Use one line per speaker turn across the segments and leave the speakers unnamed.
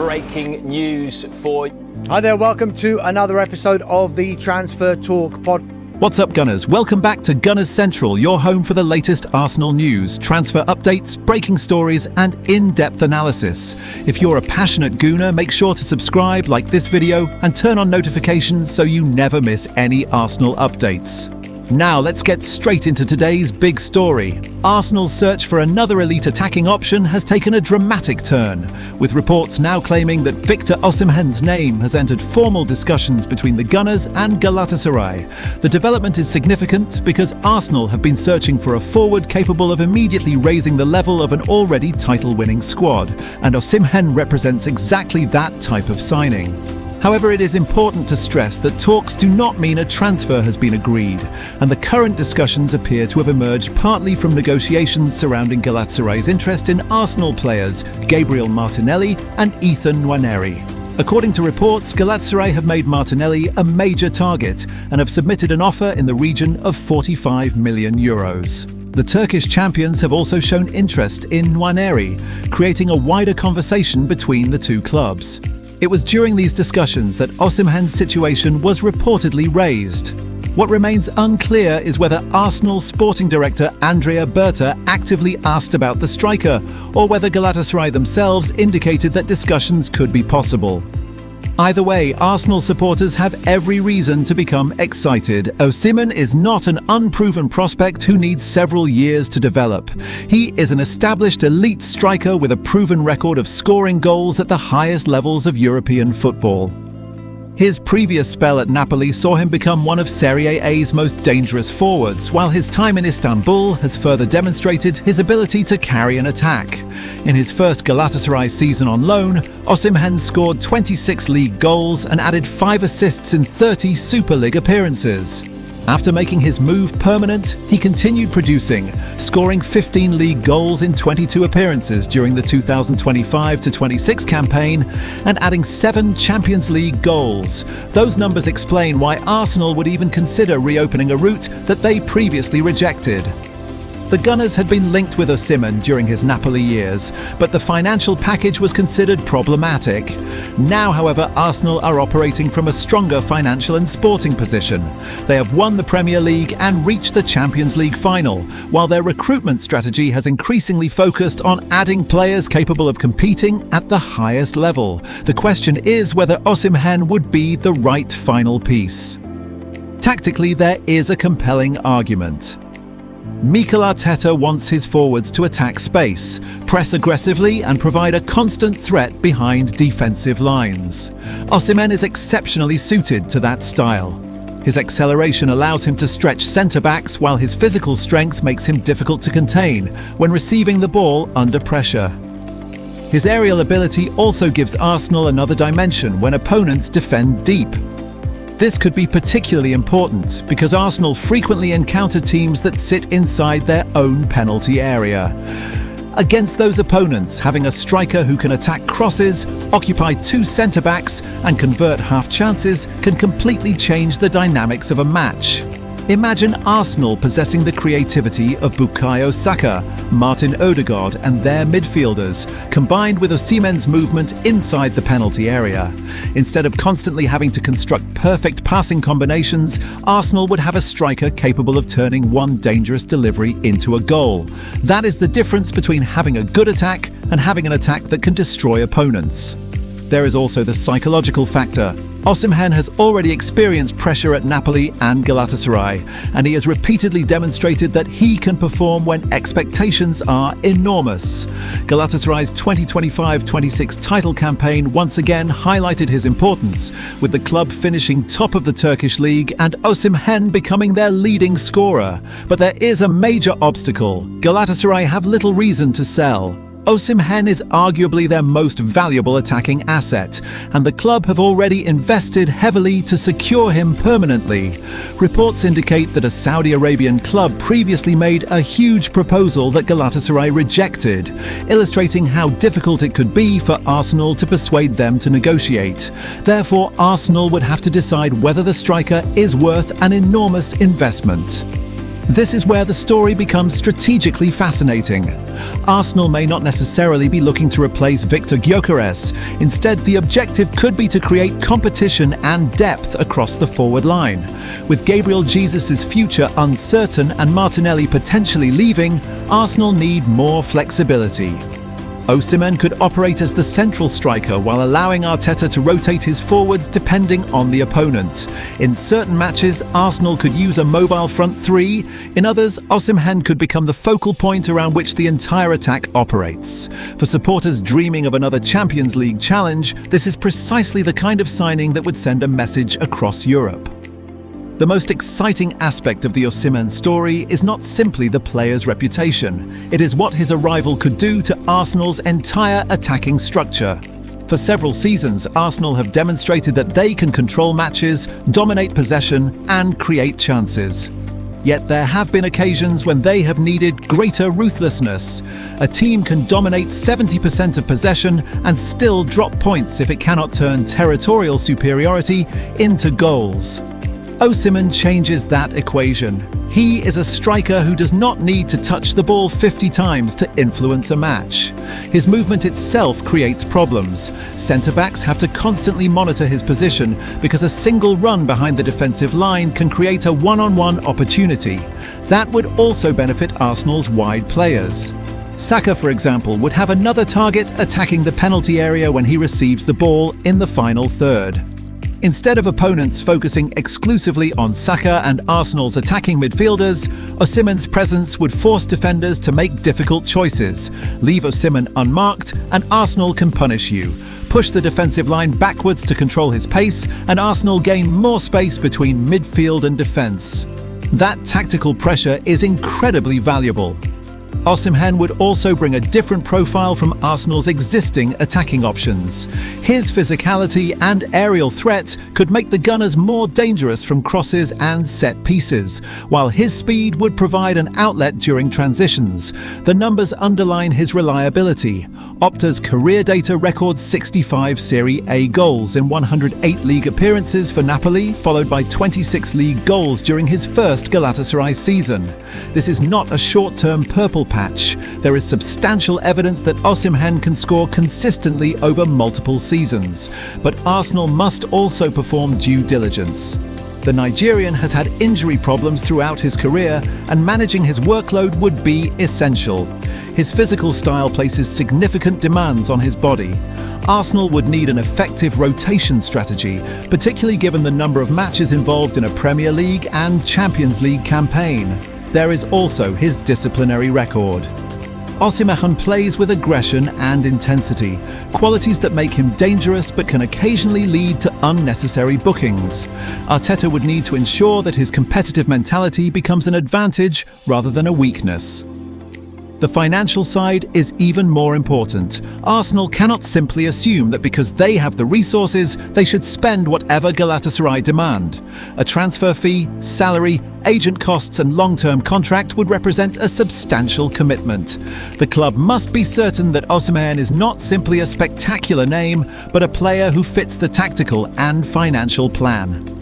breaking news for you.
Hi there, welcome to another episode of the Transfer Talk pod.
What's up, Gunners? Welcome back to Gunners Central, your home for the latest Arsenal news, transfer updates, breaking stories, and in-depth analysis. If you're a passionate Gooner, make sure to subscribe, like this video, and turn on notifications so you never miss any Arsenal updates. Now let's get straight into today's big story. Arsenal's search for another elite attacking option has taken a dramatic turn, with reports now claiming that Victor Osimhen's name has entered formal discussions between the Gunners and Galatasaray. The development is significant because Arsenal have been searching for a forward capable of immediately raising the level of an already title-winning squad, and Osimhen represents exactly that type of signing. However, it is important to stress that talks do not mean a transfer has been agreed, and the current discussions appear to have emerged partly from negotiations surrounding Galatasaray's interest in Arsenal players Gabriel Martinelli and Ethan Nwaneri. According to reports, Galatasaray have made Martinelli a major target and have submitted an offer in the region of €45 million. The Turkish champions have also shown interest in Nwaneri, creating a wider conversation between the two clubs. It was during these discussions that Osimhen's situation was reportedly raised. What remains unclear is whether Arsenal's sporting director Andrea Berta actively asked about the striker, or whether Galatasaray themselves indicated that discussions could be possible. Either way, Arsenal supporters have every reason to become excited. Osimhen is not an unproven prospect who needs several years to develop. He is an established elite striker with a proven record of scoring goals at the highest levels of European football. His previous spell at Napoli saw him become one of Serie A's most dangerous forwards, while his time in Istanbul has further demonstrated his ability to carry an attack. In his first Galatasaray season on loan, Osimhen scored 26 league goals and added 5 assists in 30 Super League appearances. After making his move permanent, he continued producing, scoring 15 league goals in 22 appearances during the 2025-26 campaign and adding 7 Champions League goals. Those numbers explain why Arsenal would even consider reopening a route that they previously rejected. The Gunners had been linked with Osimhen during his Napoli years, but the financial package was considered problematic. Now, however, Arsenal are operating from a stronger financial and sporting position. They have won the Premier League and reached the Champions League final, while their recruitment strategy has increasingly focused on adding players capable of competing at the highest level. The question is whether Osimhen would be the right final piece. Tactically, there is a compelling argument. Mikel Arteta wants his forwards to attack space, press aggressively and provide a constant threat behind defensive lines. Osimhen is exceptionally suited to that style. His acceleration allows him to stretch centre-backs, while his physical strength makes him difficult to contain when receiving the ball under pressure. His aerial ability also gives Arsenal another dimension when opponents defend deep. This could be particularly important because Arsenal frequently encounter teams that sit inside their own penalty area. Against those opponents, having a striker who can attack crosses, occupy 2 centre-backs and convert half chances can completely change the dynamics of a match. Imagine Arsenal possessing the creativity of Bukayo Saka, Martin Odegaard and their midfielders, combined with Osimhen's movement inside the penalty area. Instead of constantly having to construct perfect passing combinations, Arsenal would have a striker capable of turning one dangerous delivery into a goal. That is the difference between having a good attack and having an attack that can destroy opponents. There is also the psychological factor. Osimhen has already experienced pressure at Napoli and Galatasaray, and he has repeatedly demonstrated that he can perform when expectations are enormous. Galatasaray's 2025-26 title campaign once again highlighted his importance, with the club finishing top of the Turkish league and Osimhen becoming their leading scorer. But there is a major obstacle. Galatasaray have little reason to sell. Osimhen is arguably their most valuable attacking asset, and the club have already invested heavily to secure him permanently. Reports indicate that a Saudi Arabian club previously made a huge proposal that Galatasaray rejected, illustrating how difficult it could be for Arsenal to persuade them to negotiate. Therefore, Arsenal would have to decide whether the striker is worth an enormous investment. This is where the story becomes strategically fascinating. Arsenal may not necessarily be looking to replace Victor Gyökeres. Instead, the objective could be to create competition and depth across the forward line. With Gabriel Jesus' future uncertain and Martinelli potentially leaving, Arsenal need more flexibility. Osimhen could operate as the central striker while allowing Ariteta to rotate his forwards depending on the opponent. In certain matches, Arsenal could use a mobile front three. In others, Osimhen could become the focal point around which the entire attack operates. For supporters dreaming of another Champions League challenge, this is precisely the kind of signing that would send a message across Europe. The most exciting aspect of the Osimhen story is not simply the player's reputation. It is what his arrival could do to Arsenal's entire attacking structure. For several seasons, Arsenal have demonstrated that they can control matches, dominate possession, and create chances. Yet there have been occasions when they have needed greater ruthlessness. A team can dominate 70% of possession and still drop points if it cannot turn territorial superiority into goals. Osimhen changes that equation. He is a striker who does not need to touch the ball 50 times to influence a match. His movement itself creates problems. Centre-backs have to constantly monitor his position because a single run behind the defensive line can create a one-on-one opportunity. That would also benefit Arsenal's wide players. Saka, for example, would have another target attacking the penalty area when he receives the ball in the final third. Instead of opponents focusing exclusively on Saka and Arsenal's attacking midfielders, Osimhen's presence would force defenders to make difficult choices. Leave Osimhen unmarked and Arsenal can punish you. Push the defensive line backwards to control his pace and Arsenal gain more space between midfield and defence. That tactical pressure is incredibly valuable. Osimhen would also bring a different profile from Arsenal's existing attacking options. His physicality and aerial threat could make the Gunners more dangerous from crosses and set pieces, while his speed would provide an outlet during transitions. The numbers underline his reliability. Opta's career data records 65 Serie A goals in 108 league appearances for Napoli, followed by 26 league goals during his first Galatasaray season. This is not a short-term purple patch. There is substantial evidence that Osimhen can score consistently over multiple seasons. But Arsenal must also perform due diligence. The Nigerian has had injury problems throughout his career, and managing his workload would be essential. His physical style places significant demands on his body. Arsenal would need an effective rotation strategy, particularly given the number of matches involved in a Premier League and Champions League campaign. There is also his disciplinary record. Osimhen plays with aggression and intensity, qualities that make him dangerous but can occasionally lead to unnecessary bookings. Ariteta would need to ensure that his competitive mentality becomes an advantage rather than a weakness. The financial side is even more important. Arsenal cannot simply assume that because they have the resources, they should spend whatever Galatasaray demand. A transfer fee, salary, agent costs and long-term contract would represent a substantial commitment. The club must be certain that Osimhen is not simply a spectacular name, but a player who fits the tactical and financial plan.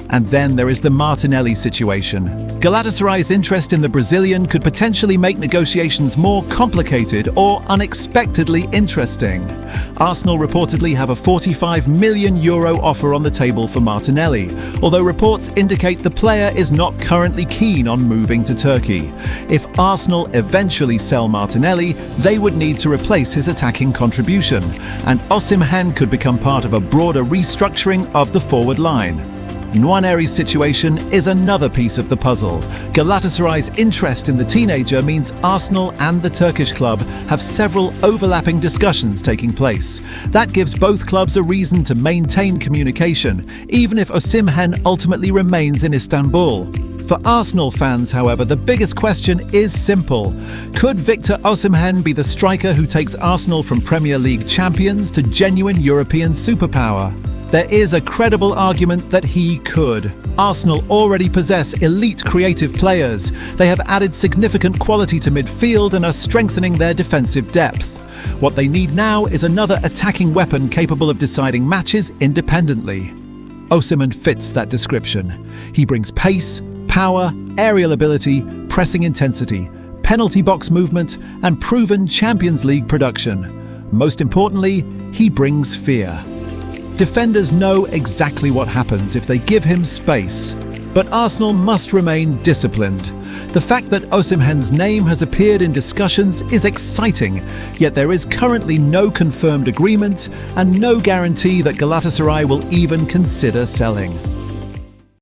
And then there is the Martinelli situation. Galatasaray's interest in the Brazilian could potentially make negotiations more complicated or unexpectedly interesting. Arsenal reportedly have a €45 million offer on the table for Martinelli, although reports indicate the player is not currently keen on moving to Turkey. If Arsenal eventually sell Martinelli, they would need to replace his attacking contribution, and Osimhen could become part of a broader restructuring of the forward line. Nwaneri's situation is another piece of the puzzle. Galatasaray's interest in the teenager means Arsenal and the Turkish club have several overlapping discussions taking place. That gives both clubs a reason to maintain communication, even if Osimhen ultimately remains in Istanbul. For Arsenal fans, however, the biggest question is simple. Could Victor Osimhen be the striker who takes Arsenal from Premier League champions to genuine European superpower? There is a credible argument that he could. Arsenal already possess elite creative players. They have added significant quality to midfield and are strengthening their defensive depth. What they need now is another attacking weapon capable of deciding matches independently. Osimhen fits that description. He brings pace, power, aerial ability, pressing intensity, penalty box movement, and proven Champions League production. Most importantly, he brings fear. Defenders know exactly what happens if they give him space. But Arsenal must remain disciplined. The fact that Osimhen's name has appeared in discussions is exciting, yet there is currently no confirmed agreement and no guarantee that Galatasaray will even consider selling.